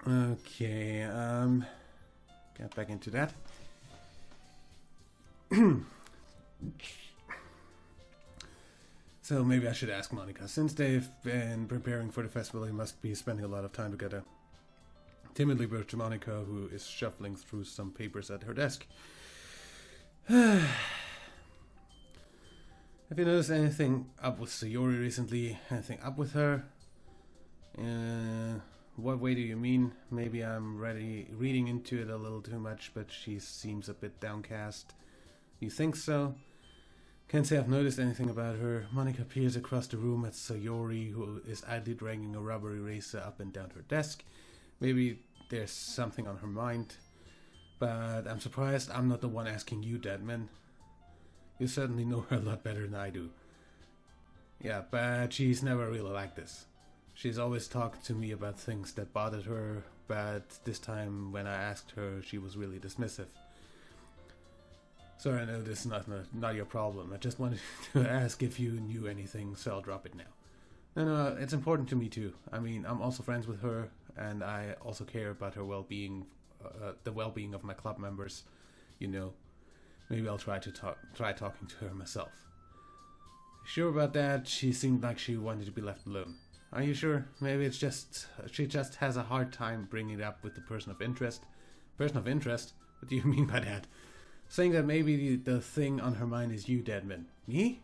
Okay, get back into that. So maybe I should ask Monica. Since they've been preparing for the festival, they must be spending a lot of time together. Timidly approached Monica, who is shuffling through some papers at her desk. Have you noticed anything up with Sayori recently? Anything up with her? What way do you mean? Maybe I'm reading into it a little too much, but she seems a bit downcast. You think so? Can't say I've noticed anything about her. Monica peers across the room at Sayori, who is idly dragging a rubber eraser up and down her desk. Maybe there's something on her mind. But I'm surprised I'm not the one asking you, Deadman. You certainly know her a lot better than I do. Yeah, but she's never really like this. She's always talked to me about things that bothered her, but this time when I asked her, she was really dismissive. Sorry, I know this is not your problem. I just wanted to ask if you knew anything, so I'll drop it now. No, it's important to me too. I mean, I'm also friends with her, and I also care about her well-being, the well-being of my club members. You know, maybe I'll try talking to her myself. Sure about that? She seemed like she wanted to be left alone. Are you sure? Maybe it's just she just has a hard time bringing it up with the person of interest. Person of interest? What do you mean by that? Saying that maybe the thing on her mind is you, Deadman. Me?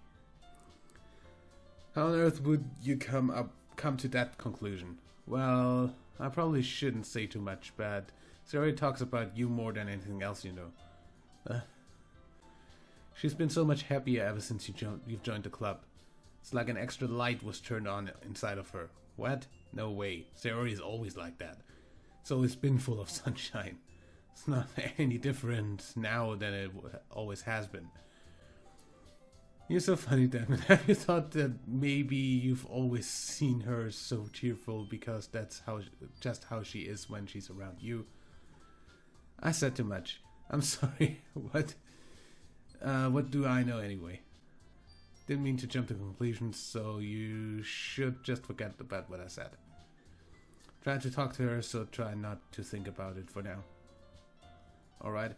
How on earth would you come to that conclusion? Well, I probably shouldn't say too much, but Sayori talks about you more than anything else, you know. She's been so much happier ever since you've joined the club. It's like an extra light was turned on inside of her. What? No way. Sayori is always like that. It's always been full of sunshine. It's not any different now than it always has been. You're so funny, Damon. Have you thought that maybe you've always seen her so cheerful because that's just how she is when she's around you? I said too much. I'm sorry. What do I know anyway? Didn't mean to jump to conclusions, so you should just forget about what I said. Try to talk to her, so try not to think about it for now. Alright?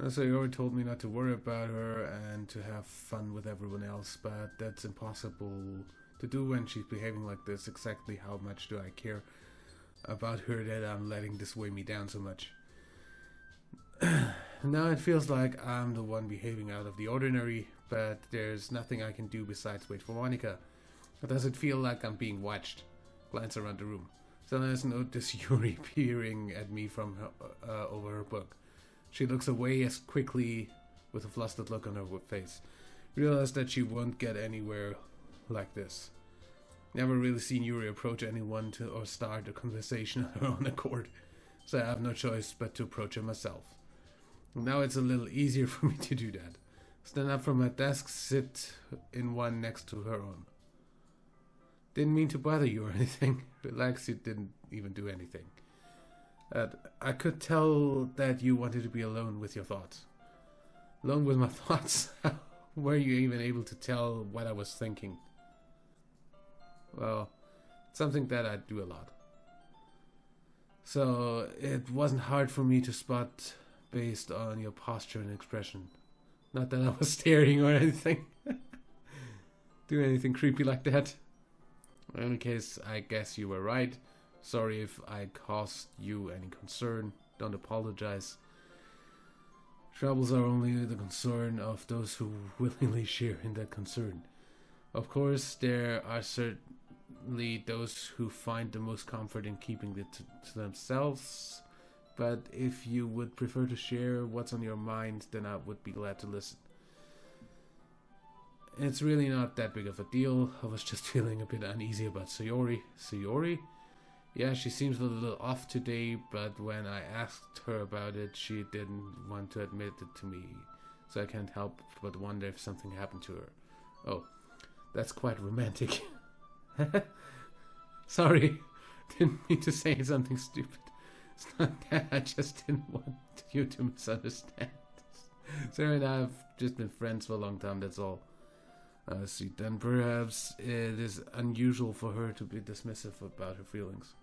So you already told me not to worry about her and to have fun with everyone else, but that's impossible to do when she's behaving like this. Exactly how much do I care about her that I'm letting this weigh me down so much? Now it feels like I'm the one behaving out of the ordinary, but there's nothing I can do besides wait for Monica. Or does it feel like I'm being watched? Glance around the room. Sometimes notice Yuri peering at me from over her book. She looks away as quickly with a flustered look on her face. Realize that she won't get anywhere like this. Never really seen Yuri approach anyone or start a conversation on her own accord, so I have no choice but to approach her myself. Now it's a little easier for me to do that. Stand up from my desk, sit in one next to her own. Didn't mean to bother you or anything. Relax, you didn't even do anything. I could tell that you wanted to be alone with your thoughts. Alone with my thoughts? How were you even able to tell what I was thinking? Well, it's something that I do a lot. So it wasn't hard for me to spot based on your posture and expression. Not that I was staring or anything. Do anything creepy like that. In any case, I guess you were right. Sorry if I caused you any concern. Don't apologize. Troubles are only the concern of those who willingly share in that concern. Of course, there are certainly those who find the most comfort in keeping it to themselves. But if you would prefer to share what's on your mind, then I would be glad to listen. It's really not that big of a deal. I was just feeling a bit uneasy about Sayori. Sayori? Yeah, she seems a little off today, but when I asked her about it, she didn't want to admit it to me. So I can't help but wonder if something happened to her. Oh, that's quite romantic. Sorry, didn't mean to say something stupid. It's not that, I just didn't want you to misunderstand. Sarah and I have just been friends for a long time, that's all. See, then perhaps it is unusual for her to be dismissive about her feelings.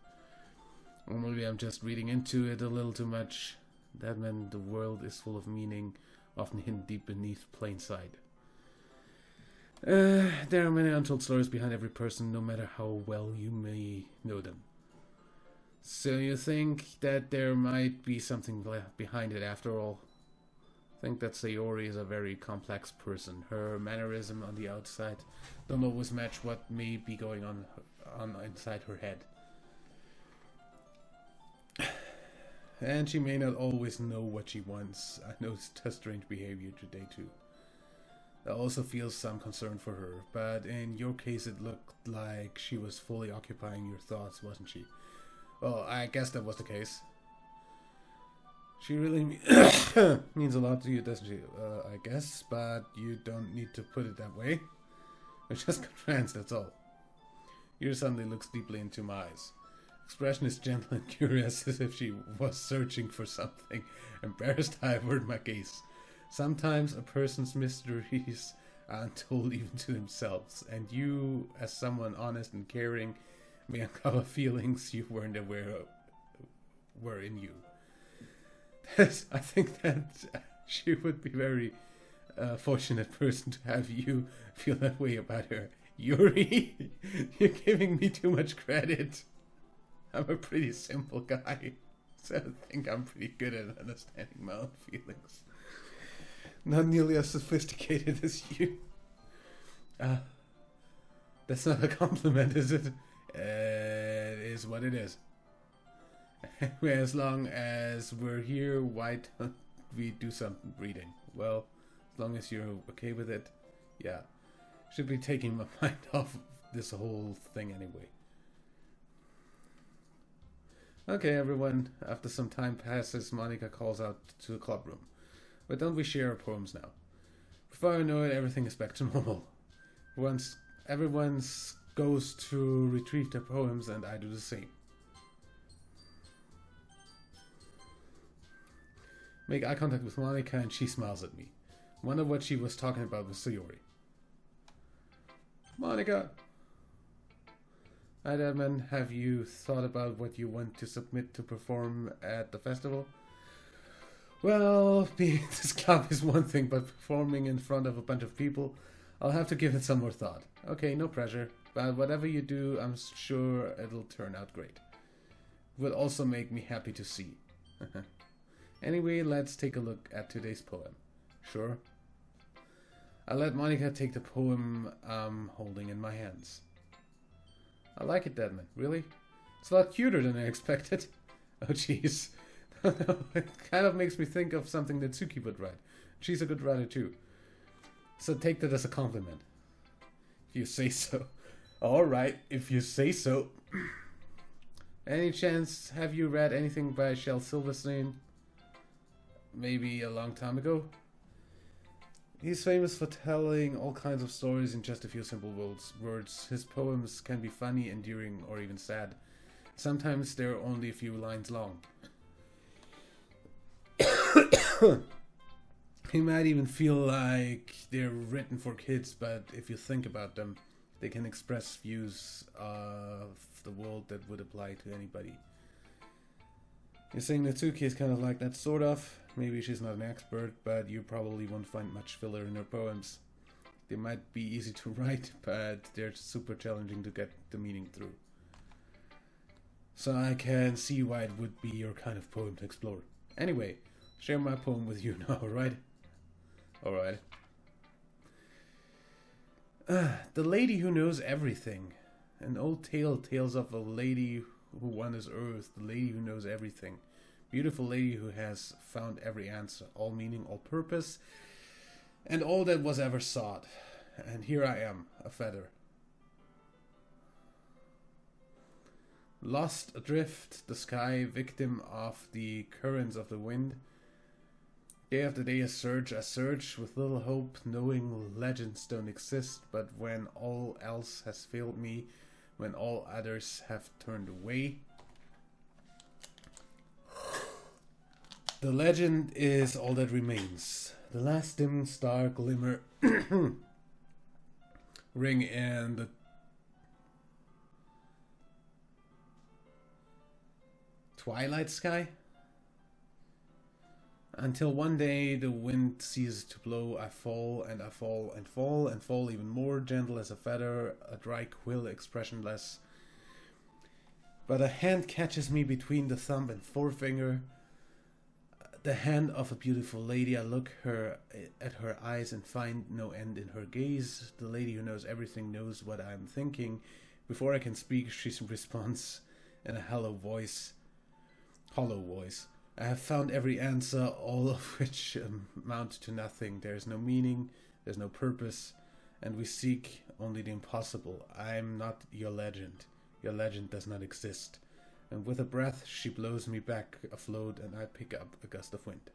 Or maybe I'm just reading into it a little too much. That meant the world is full of meaning, often hidden deep beneath plain sight. There are many untold stories behind every person, no matter how well you may know them. So you think that there might be something behind it after all? I think that Sayori is a very complex person. Her mannerism on the outside don't always match what may be going on inside her head. And she may not always know what she wants. I noticed her strange behavior today too. I also feel some concern for her, but in your case it looked like she was fully occupying your thoughts, wasn't she? Well, I guess that was the case. She really means a lot to you, doesn't she? I guess, but you don't need to put it that way. We're just good friends, that's all. Yours suddenly looks deeply into my eyes. Expression is gentle and curious, as if she was searching for something. Embarrassed, I avert my gaze. Sometimes a person's mysteries aren't told even to themselves, and you, as someone honest and caring, may uncover feelings you weren't aware of were in you. I think that she would be a very fortunate person to have you feel that way about her. Yuri, you're giving me too much credit. I'm a pretty simple guy, so I think I'm pretty good at understanding my own feelings. Not nearly as sophisticated as you. That's not a compliment, is it? It is what it is. Anyway, as long as we're here, why don't we do some reading? Well, as long as you're okay with it, yeah. Should be taking my mind off this whole thing anyway. Okay, everyone. After some time passes, Monika calls out to the club room. But don't we share our poems now? Before I know it, everything is back to normal. Once everyone goes to retrieve their poems, and I do the same. Make eye contact with Monika, and she smiles at me. Wonder what she was talking about with Sayori. Monika! Hi, Edmund. Have you thought about what you want to submit to perform at the festival? Well, being in this club is one thing, but performing in front of a bunch of people, I'll have to give it some more thought. Okay, no pressure, but whatever you do, I'm sure it'll turn out great. It will also make me happy to see. Anyway, let's take a look at today's poem. Sure? I'll let Monika take the poem I'm holding in my hands. I like it, Deadman. Really? It's a lot cuter than I expected. Oh, jeez. It kind of makes me think of something that Tsuki would write. She's a good writer, too. So take that as a compliment. If you say so. Alright, if you say so. Any chance, have you read anything by Shel Silverstein? Maybe a long time ago? He's famous for telling all kinds of stories in just a few simple words. His poems can be funny, endearing, or even sad. Sometimes they're only a few lines long. He might even feel like they're written for kids, but if you think about them, they can express views of the world that would apply to anybody. You're saying that Tsuki is kind of like that, sort of. Maybe she's not an expert, but you probably won't find much filler in her poems. They might be easy to write, but they're super challenging to get the meaning through. So I can see why it would be your kind of poem to explore. Anyway, share my poem with you now, alright? Alright. The Lady Who Knows Everything. An old tale tells of a lady who wanders Earth, the lady who knows everything. Beautiful lady who has found every answer, all meaning, all purpose, and all that was ever sought. And here I am, a feather. Lost adrift, the sky, victim of the currents of the wind. Day after day I search with little hope, knowing legends don't exist, but when all else has failed me, when all others have turned away. The legend is all that remains. The last dim star glimmer ring in the twilight sky. Until one day the wind ceases to blow, I fall and I fall and fall and fall even more, gentle as a feather, a dry quill, expressionless. But a hand catches me between the thumb and forefinger. The hand of a beautiful lady. I look at her eyes and find no end in her gaze. The lady who knows everything knows what I'm thinking. Before I can speak, she responds in a hollow voice. I have found every answer, all of which amount to nothing. There is no meaning, there's no purpose, and we seek only the impossible. I am not your legend. Your legend does not exist. And with a breath, she blows me back afloat, and I pick up a gust of wind.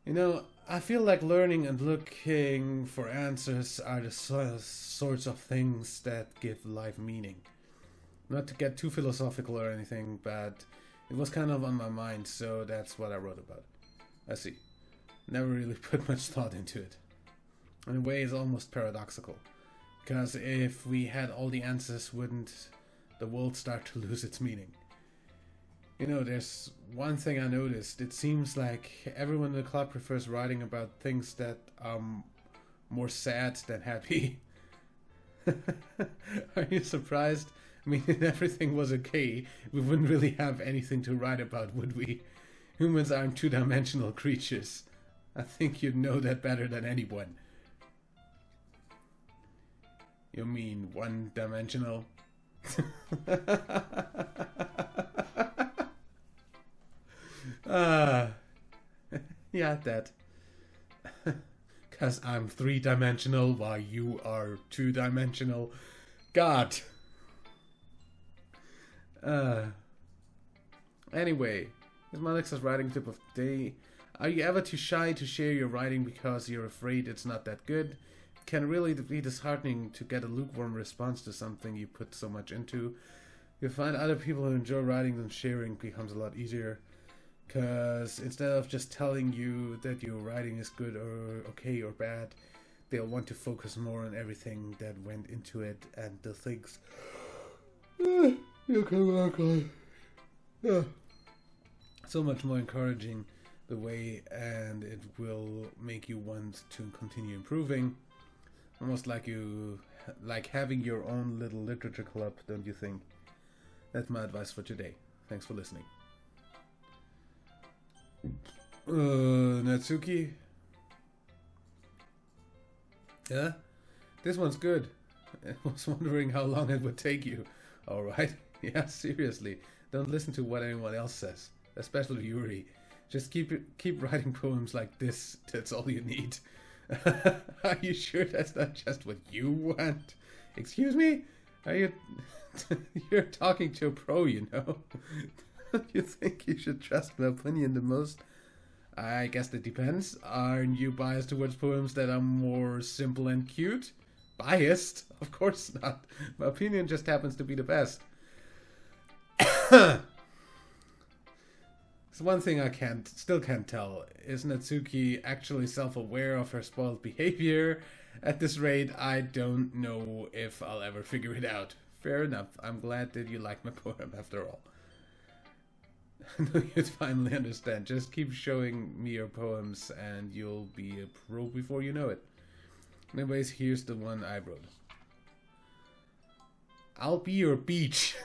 You know, I feel like learning and looking for answers are the sorts of things that give life meaning. Not to get too philosophical or anything, but it was kind of on my mind, so that's what I wrote about. I see. Never really put much thought into it. In a way, it's almost paradoxical. Because if we had all the answers, wouldn't the world start to lose its meaning? You know, there's one thing I noticed. It seems like everyone in the club prefers writing about things that are more sad than happy. Are you surprised? I mean, if everything was okay, we wouldn't really have anything to write about, would we? Humans aren't two-dimensional creatures. I think you'd know that better than anyone. You mean one-dimensional? Yeah, that. 'Cause I'm three-dimensional while you are two-dimensional. God. Anyway, this is Malix's writing tip of the day. Are you ever too shy to share your writing because you're afraid it's not that good? It can really be disheartening to get a lukewarm response to something you put so much into. You'll find other people who enjoy writing than sharing becomes a lot easier. Because instead of just telling you that your writing is good or okay or bad, they'll want to focus more on everything that went into it and the things you can work on. So much more encouraging the way, and it will make you want to continue improving. Almost like having your own little literature club, don't you think? That's my advice for today. Thanks for listening. Natsuki? Yeah? This one's good. I was wondering how long it would take you. Alright? Yeah, seriously. Don't listen to what anyone else says. Especially Yuri. Just keep writing poems like this. That's all you need. Are you sure that's not just what you want? Excuse me? Are you... You're talking to a pro, you know. You think you should trust my opinion the most? I guess that depends. Aren't you biased towards poems that are more simple and cute? Biased? Of course not. My opinion just happens to be the best. So one thing I still can't tell. Is Natsuki actually self-aware of her spoiled behavior? At this rate, I don't know if I'll ever figure it out. Fair enough. I'm glad that you like my poem after all. No, you'd finally understand. Just keep showing me your poems and you'll be a pro before you know it. Anyways, here's the one I wrote. I'll be your beach.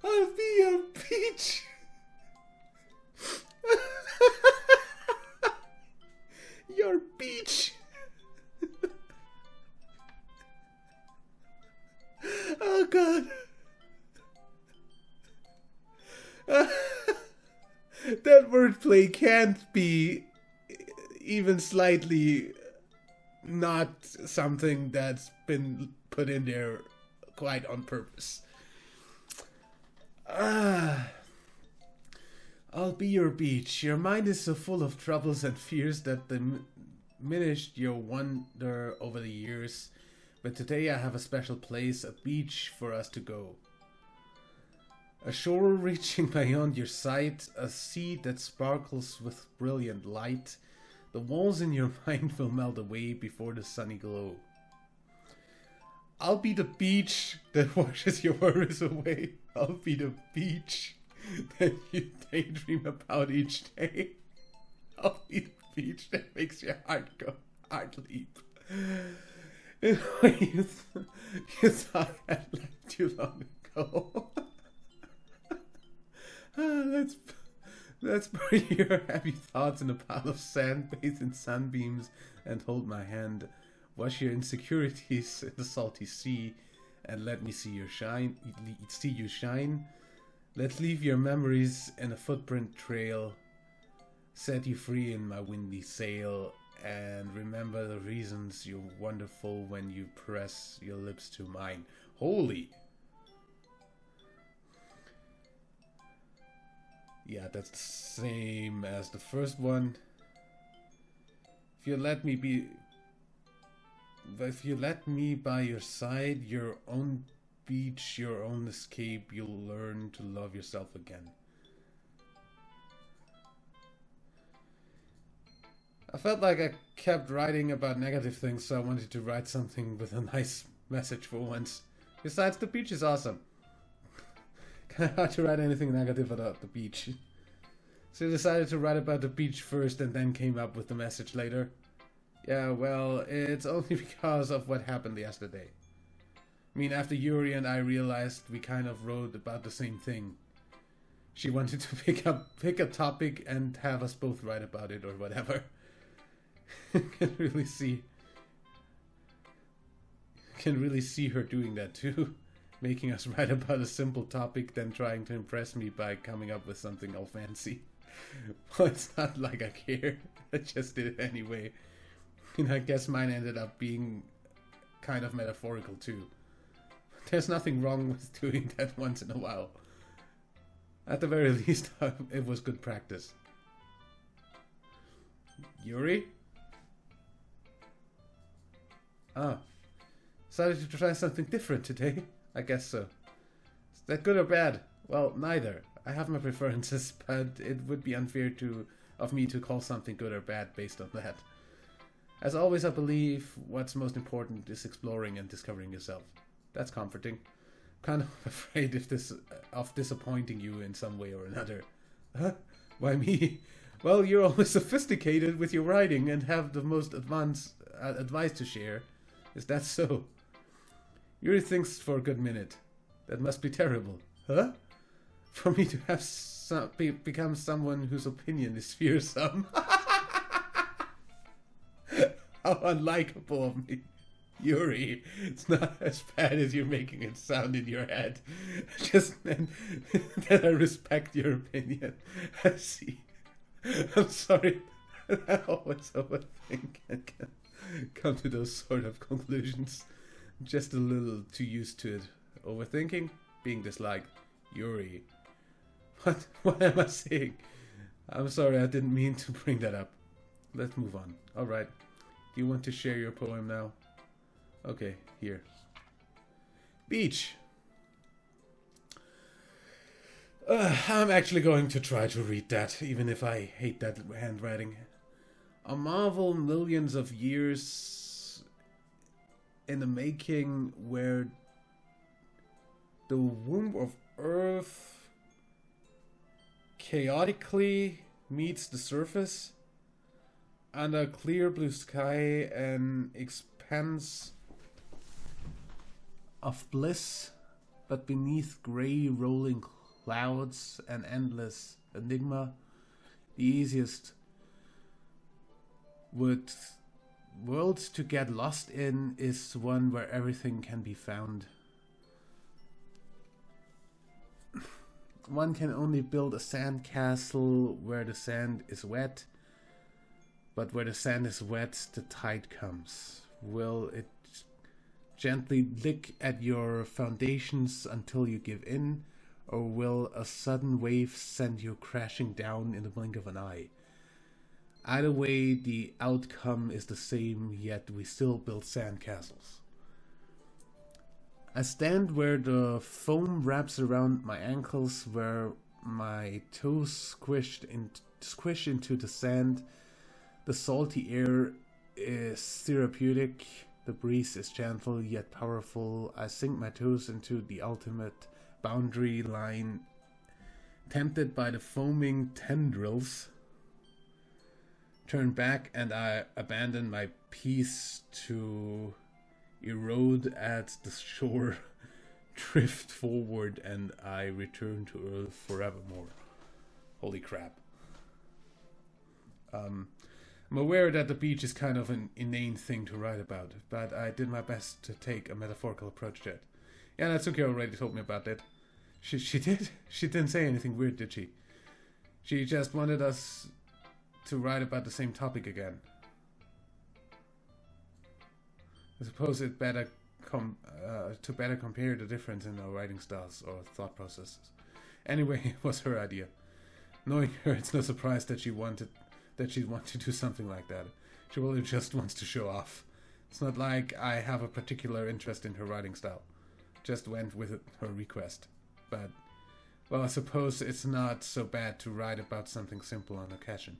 I'll be your beach. Your beach. Oh God. That wordplay can't be even slightly not something that's been put in there quite on purpose. Ah. I'll be your beach. Your mind is so full of troubles and fears that diminished your wonder over the years. But today I have a special place, a beach for us to go. A shore reaching beyond your sight, a sea that sparkles with brilliant light. The walls in your mind will melt away before the sunny glow. I'll be the beach that washes your worries away. I'll be the beach that you daydream about each day. I'll be the beach that makes your heart leap. You thought I'd left you long ago. Let's bury your happy thoughts in a pile of sand, bathe in sunbeams, and hold my hand. Wash your insecurities in the salty sea, and let me see you shine. Let's leave your memories in a footprint trail. Set you free in my windy sail, and remember the reasons you're wonderful when you press your lips to mine. Holy! Yeah, that's the same as the first one. If you let me by your side, your own beach, your own escape, you'll learn to love yourself again. I felt like I kept writing about negative things, so I wanted to write something with a nice message for once. Besides, the beach is awesome. Kinda hard to write anything negative about the beach. So I decided to write about the beach first and then came up with the message later. Yeah, well, it's only because of what happened yesterday. I mean, after Yuri and I realized we kind of wrote about the same thing. She wanted to pick a topic and have us both write about it or whatever. Can really see her doing that too. Making us write about a simple topic, then trying to impress me by coming up with something all fancy. Well, it's not like I care. I just did it anyway. And I guess mine ended up being kind of metaphorical too. There's nothing wrong with doing that once in a while. At the very least, it was good practice. Yuri? Ah. Decided to try something different today. I guess so. Is that good or bad? Well, neither. I have my preferences, but it would be unfair of me to call something good or bad based on that. As always, I believe what's most important is exploring and discovering yourself. That's comforting. Kind of afraid of disappointing you in some way or another. Huh? Why me? Well, you're always sophisticated with your writing and have the most advanced advice to share. Is that so? Yuri thinks for a good minute. That must be terrible. Huh? For me to have become someone whose opinion is fearsome. How unlikable of me. Yuri, it's not as bad as you're making it sound in your head. Just that I respect your opinion. I see. I'm sorry. I always overthink and can come to those sort of conclusions. I'm just a little too used to it. Overthinking, being disliked. Yuri. What am I saying? I'm sorry, I didn't mean to bring that up. Let's move on. Alright. Do you want to share your poem now? Okay, here. Beach. I'm actually going to try to read that, even if I hate that handwriting. A marvel millions of years in the making, where the womb of Earth chaotically meets the surface, under clear blue sky, an expanse of bliss, but beneath grey rolling clouds, an endless enigma. The easiest world to get lost in is one where everything can be found. One can only build a sand castle where the sand is wet, but where the sand is wet, the tide comes. Will it gently lick at your foundations until you give in, or will a sudden wave send you crashing down in the blink of an eye? Either way, the outcome is the same, yet we still build sandcastles. I stand where the foam wraps around my ankles, where my toes squish into the sand. The salty air is therapeutic. The breeze is gentle yet powerful. I sink my toes into the ultimate boundary line, tempted by the foaming tendrils. Turn back and I abandon my piece to erode at the shore, drift forward, and I return to Earth forevermore. Holy crap. I'm aware that the beach is kind of an inane thing to write about, but I did my best to take a metaphorical approach to it. Yeah, Natsuki already told me about it. She did? She didn't say anything weird, did she? She just wanted us to write about the same topic again. I suppose it better to better compare the difference in our writing styles or thought processes. Anyway, it was her idea. Knowing her, it's no surprise that she'd want to do something like that. She really just wants to show off. It's not like I have a particular interest in her writing style. Just went with her request. But, well, I suppose it's not so bad to write about something simple on occasion.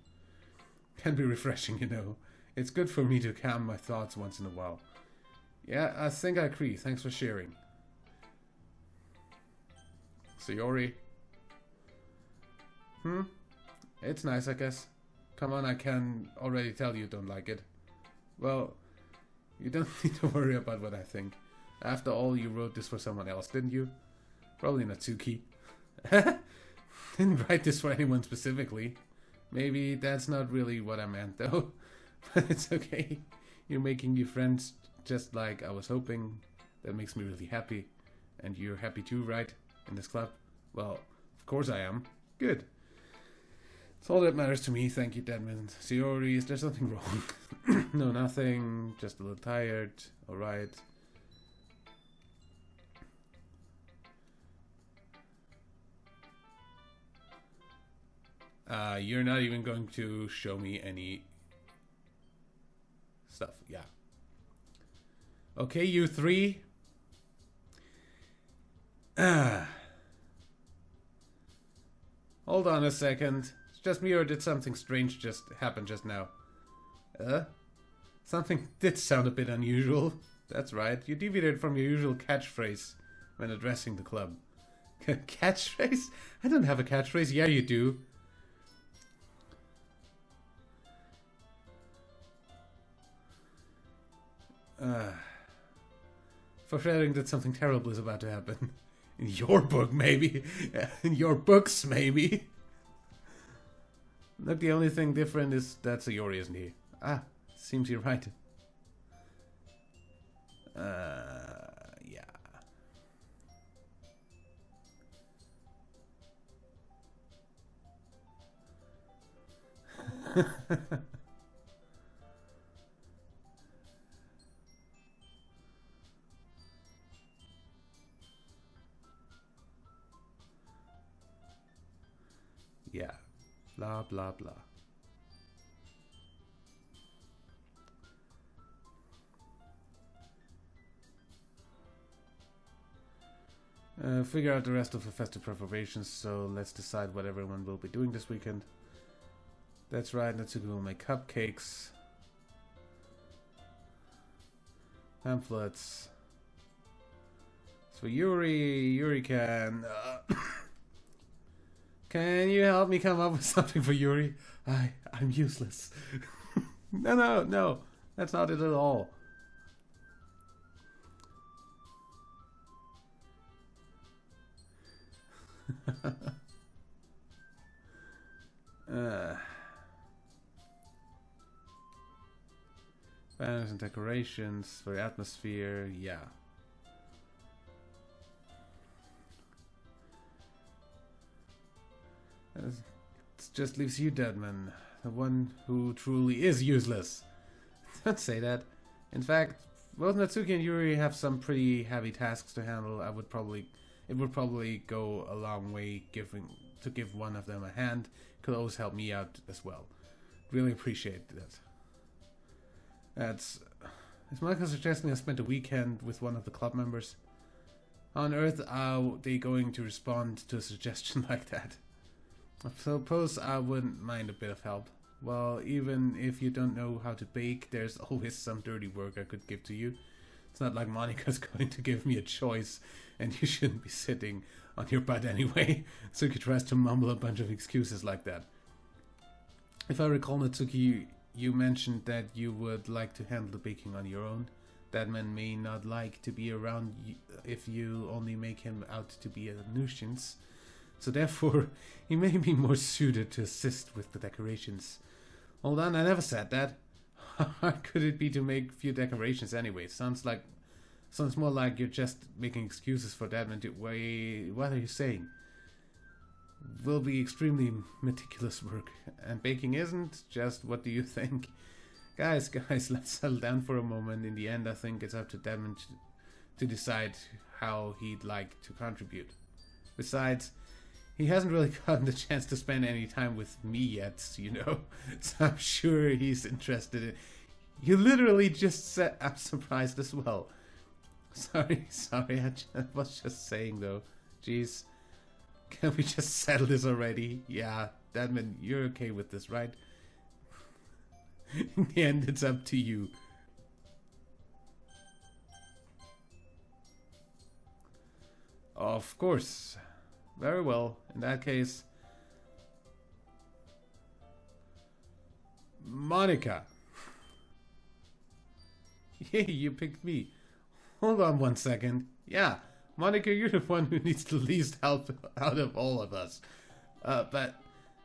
Can be refreshing, you know. It's good for me to calm my thoughts once in a while. Yeah, I think I agree. Thanks for sharing. Sayori. It's nice, I guess. Come on, I can already tell you don't like it. Well, you don't need to worry about what I think. After all, you wrote this for someone else, didn't you? Probably Natsuki. Didn't write this for anyone specifically. Maybe that's not really what I meant, though. But it's okay. You're making new friends just like I was hoping. That makes me really happy. And you're happy too, right? In this club? Well, of course I am. Good. It's all that matters to me, thank you, Deadman. Sayori, is there something wrong? No, nothing. Just a little tired. Alright. You're not even going to show me any stuff. Yeah. Okay, you three. Hold on a second. It's just me, or did something strange just happen just now? Something did sound a bit unusual. That's right. You deviated from your usual catchphrase when addressing the club. Catchphrase? I don't have a catchphrase. Yeah, you do. Foreshadowing that something terrible is about to happen. In your book, maybe. In your books, maybe. Look, the only thing different is that Sayori isn't here. Ah, seems you're right. Yeah. Yeah. Blah, blah, blah. Figure out the rest of the festive preparations, so let's decide what everyone will be doing this weekend. That's right, Natsuki will make cupcakes. Pamphlets. So Yuri can... Can you help me come up with something for Yuri? I'm useless. No. That's not it at all. Banners and decorations for the atmosphere, yeah. It just leaves you, Deadman, the one who truly is useless. Don't say that. In fact, both Natsuki and Yuri have some pretty heavy tasks to handle. It would probably go a long way to give one of them a hand. Could always help me out as well. Really appreciate that. Is Monica suggesting I spent a weekend with one of the club members? On Earth, are they going to respond to a suggestion like that? I suppose I wouldn't mind a bit of help. Well, even if you don't know how to bake, there's always some dirty work I could give to you. It's not like Monica's going to give me a choice, and you shouldn't be sitting on your butt anyway. Natsuki tries to mumble a bunch of excuses like that. If I recall, Natsuki, you mentioned that you would like to handle the baking on your own. That man may not like to be around you if you only make him out to be a nuisance. So therefore, he may be more suited to assist with the decorations. Hold on, I never said that. How hard could it be to make few decorations anyway? Sounds more like you're just making excuses for that. Wait, what are you saying? Will be extremely meticulous work, and baking isn't. Just what do you think? Guys, let's settle down for a moment. In the end, I think it's up to Desmond to decide how he'd like to contribute. Besides, he hasn't really gotten the chance to spend any time with me yet, you know, so I'm sure he's interested in... You literally just said I'm surprised as well. Sorry, I was just saying though. Jeez, can we just settle this already? Yeah, Desmond, you're okay with this, right? In the end, it's up to you. Of course. Very well. In that case, Monica. Yay, you picked me. Hold on one second. Yeah, Monica, you're the one who needs the least help out of all of us. But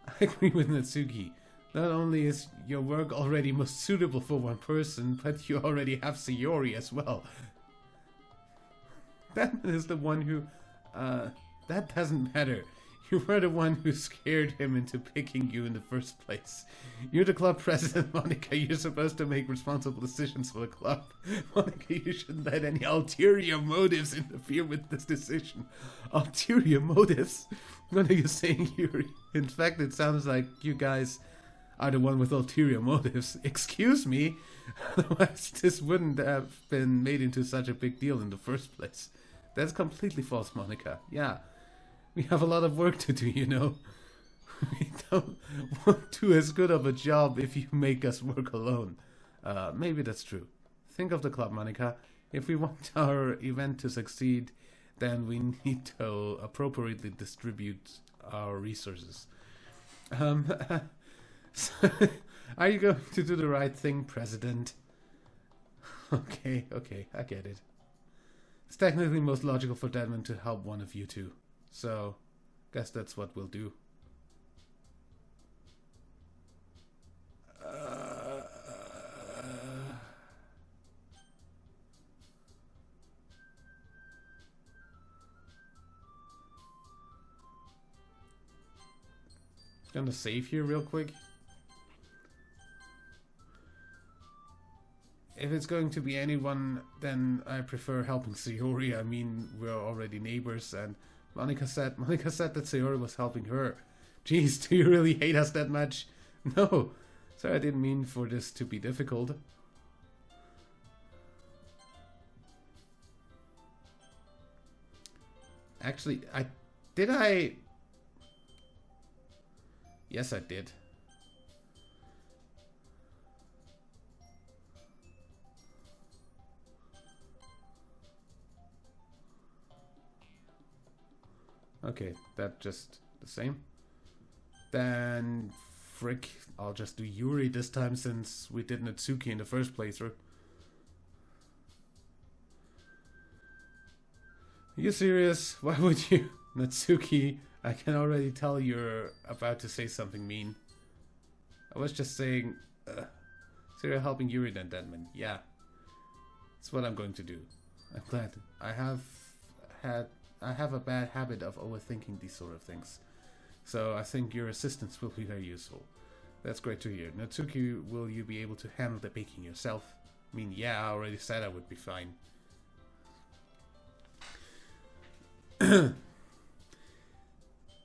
I agree with Natsuki. Not only is your work already most suitable for one person, but you already have Sayori as well. Batman is the one who... that doesn't matter. You were the one who scared him into picking you in the first place. You're the club president, Monica. You're supposed to make responsible decisions for the club. Monica, you shouldn't let any ulterior motives interfere with this decision. Ulterior motives? What are you saying, Yuri? In fact, it sounds like you guys are the one with ulterior motives. Excuse me? Otherwise, this wouldn't have been made into such a big deal in the first place. That's completely false, Monica. Yeah. We have a lot of work to do, you know. We don't want to do as good of a job if you make us work alone. Maybe that's true. Think of the club, Monica. If we want our event to succeed, then we need to appropriately distribute our resources. So, are you going to do the right thing, President? Okay, I get it. It's technically most logical for Desmond to help one of you two. So, guess that's what we'll do. Gonna save here real quick. If it's going to be anyone, then I prefer helping Sayori. I mean, we're already neighbors, and Monica said that Sayori was helping her. Jeez, do you really hate us that much? No, sorry, I didn't mean for this to be difficult. Actually, did I? Yes, I did. Okay, that just the same. Then, frick, I'll just do Yuri this time since we did Natsuki in the first playthrough. Are you serious? Why would you? Natsuki, I can already tell you're about to say something mean. I was just saying, so you're helping Yuri then, Desmond. Yeah, that's what I'm going to do. I'm glad. I have a bad habit of overthinking these sort of things. So I think your assistance will be very useful. That's great to hear. Natsuki, will you be able to handle the baking yourself? I mean, yeah, I already said I would be fine.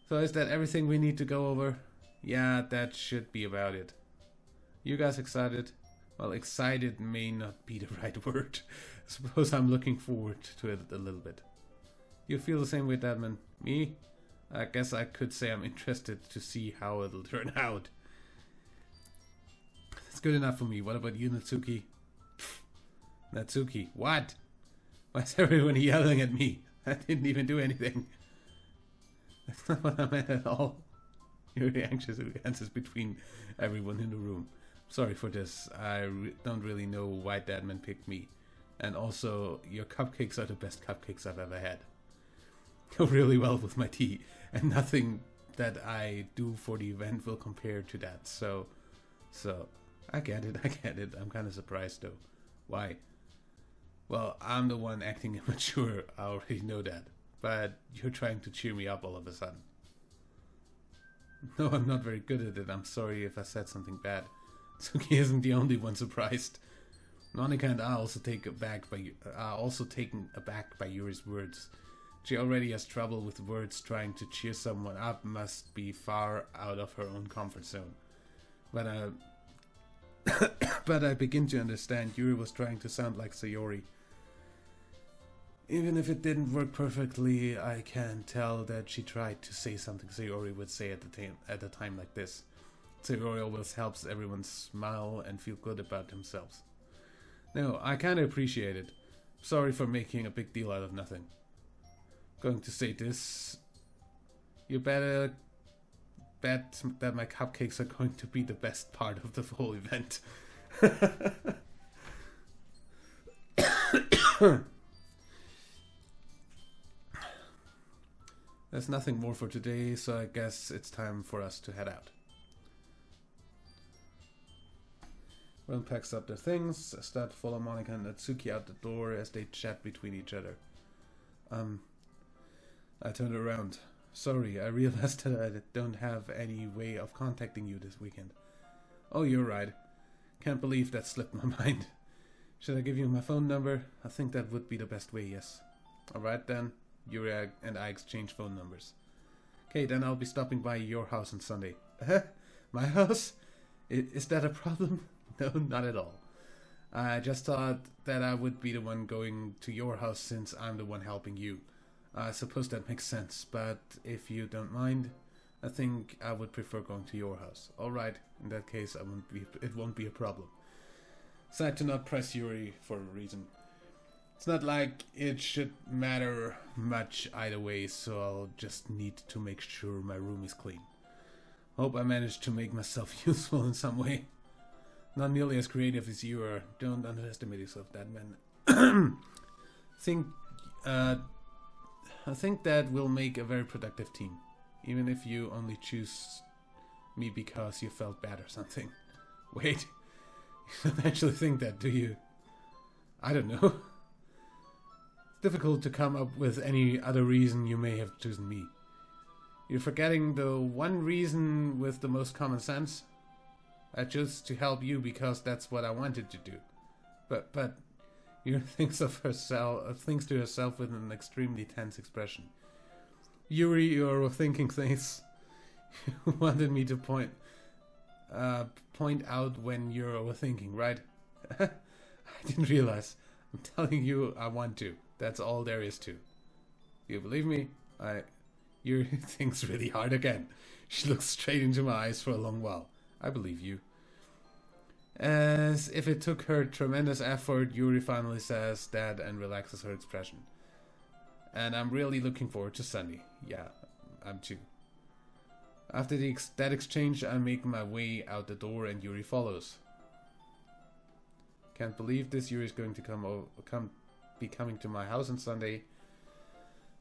So is that everything we need to go over? Yeah, that should be about it. You guys excited? Well, excited may not be the right word. I suppose I'm looking forward to it a little bit. You feel the same way, Deadman? Me? I guess I could say I'm interested to see how it'll turn out. It's good enough for me. What about you, Natsuki? Natsuki, what? Why is everyone yelling at me? I didn't even do anything. That's not what I meant at all. You're really anxious answers between everyone in the room. Sorry for this. I don't really know why Deadman picked me. And also, your cupcakes are the best cupcakes I've ever had. Go really well with my tea. And nothing that I do for the event will compare to that. So, I get it. I'm kind of surprised though. Why? Well, I'm the one acting immature. I already know that. But you're trying to cheer me up all of a sudden. No, I'm not very good at it. I'm sorry if I said something bad. Tsuki isn't the only one surprised. Monika and I are also taken aback by Yuri's words. She already has trouble with words trying to cheer someone up, must be far out of her own comfort zone. But I begin to understand. Yuri was trying to sound like Sayori. Even if it didn't work perfectly, I can tell that she tried to say something Sayori would say at a time like this. Sayori always helps everyone smile and feel good about themselves. No, I kinda appreciate it. Sorry for making a big deal out of nothing. Going to say this. You better bet that my cupcakes are going to be the best part of the whole event. There's nothing more for today, so I guess it's time for us to head out. Everyone packs up their things. I start to follow Monika and Natsuki out the door as they chat between each other. I turned around. Sorry, I realized that I don't have any way of contacting you this weekend. Oh, you're right. Can't believe that slipped my mind. Should I give you my phone number? I think that would be the best way, yes. Alright then. Yuri and I exchange phone numbers. Okay, then I'll be stopping by your house on Sunday. My house? Is that a problem? No, not at all. I just thought that I would be the one going to your house since I'm the one helping you. I suppose that makes sense, but if you don't mind, I think I would prefer going to your house. Alright, in that case it won't be a problem. Sad to not press Yuri for a reason. It's not like it should matter much either way, so I'll just need to make sure my room is clean. Hope I managed to make myself useful in some way. Not nearly as creative as you are. Don't underestimate yourself, that man. I think that will make a very productive team. Even if you only choose me because you felt bad or something. Wait, you don't actually think that, do you? I don't know. It's difficult to come up with any other reason you may have chosen me. You're forgetting the one reason with the most common sense. I chose to help you because that's what I wanted to do. But Yuri thinks to herself with an extremely tense expression. Yuri, you're thinking things you wanted me to point out when you're overthinking, right? I didn't realize. I'm telling you, I want to. That's all there is to. Do you believe me? Yuri thinks really hard again. She looks straight into my eyes for a long while. I believe you. As if it took her tremendous effort, Yuri finally says that and relaxes her expression. And I'm really looking forward to Sunday. Yeah, I'm too. After that exchange, I make my way out the door and Yuri follows. Can't believe this. Yuri is going to be coming to my house on Sunday.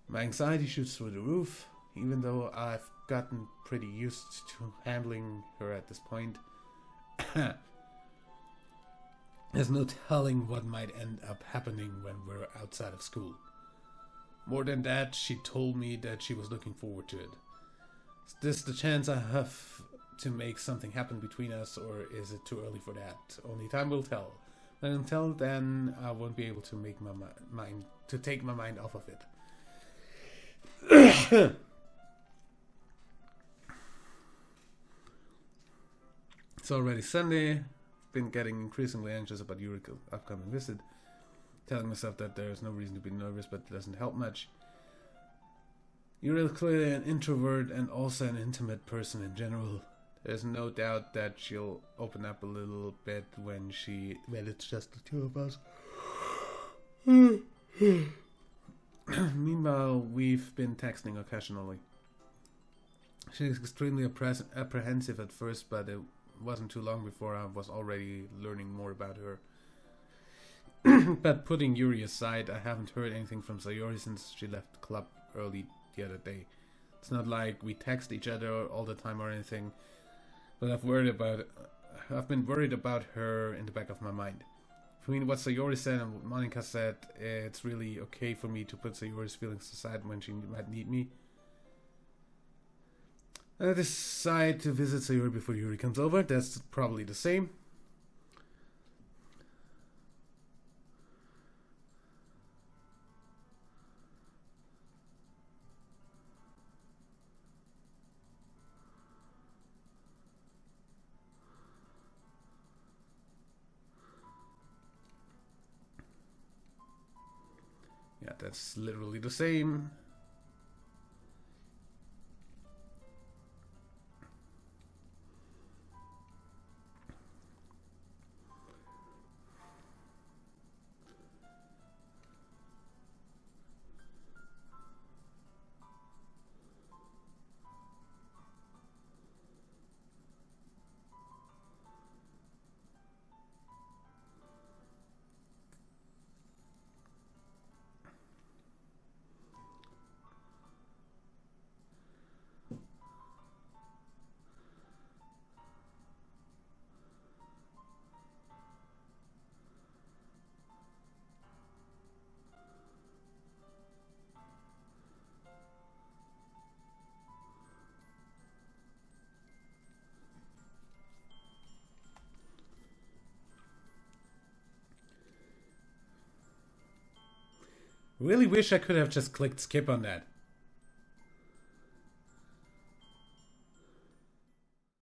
My anxiety shoots through the roof, even though I've gotten pretty used to handling her at this point. There's no telling what might end up happening when we're outside of school. More than that, she told me that she was looking forward to it. Is this the chance I have to make something happen between us, or is it too early for that? Only time will tell. And until then, I won't be able to make my mind to take my mind off of it. It's already Sunday. Been getting increasingly anxious about Yuriko's upcoming visit. Telling myself that there is no reason to be nervous, but it doesn't help much. Yuriko is clearly an introvert and also an intimate person in general. There's no doubt that she'll open up a little bit when it's just the two of us. Meanwhile, we've been texting occasionally. She's extremely apprehensive at first, but it wasn't too long before I was already learning more about her. But putting Yuri aside, I haven't heard anything from Sayori since she left the club early the other day. It's not like we text each other all the time or anything, but I've been worried about her in the back of my mind. I mean, what Sayori said and what Monica said, it's really okay for me to put Sayori's feelings aside when she might need me. I decide to visit Sayori before Yuri comes over. That's probably the same. Yeah, that's literally the same. Really wish I could have just clicked skip on that.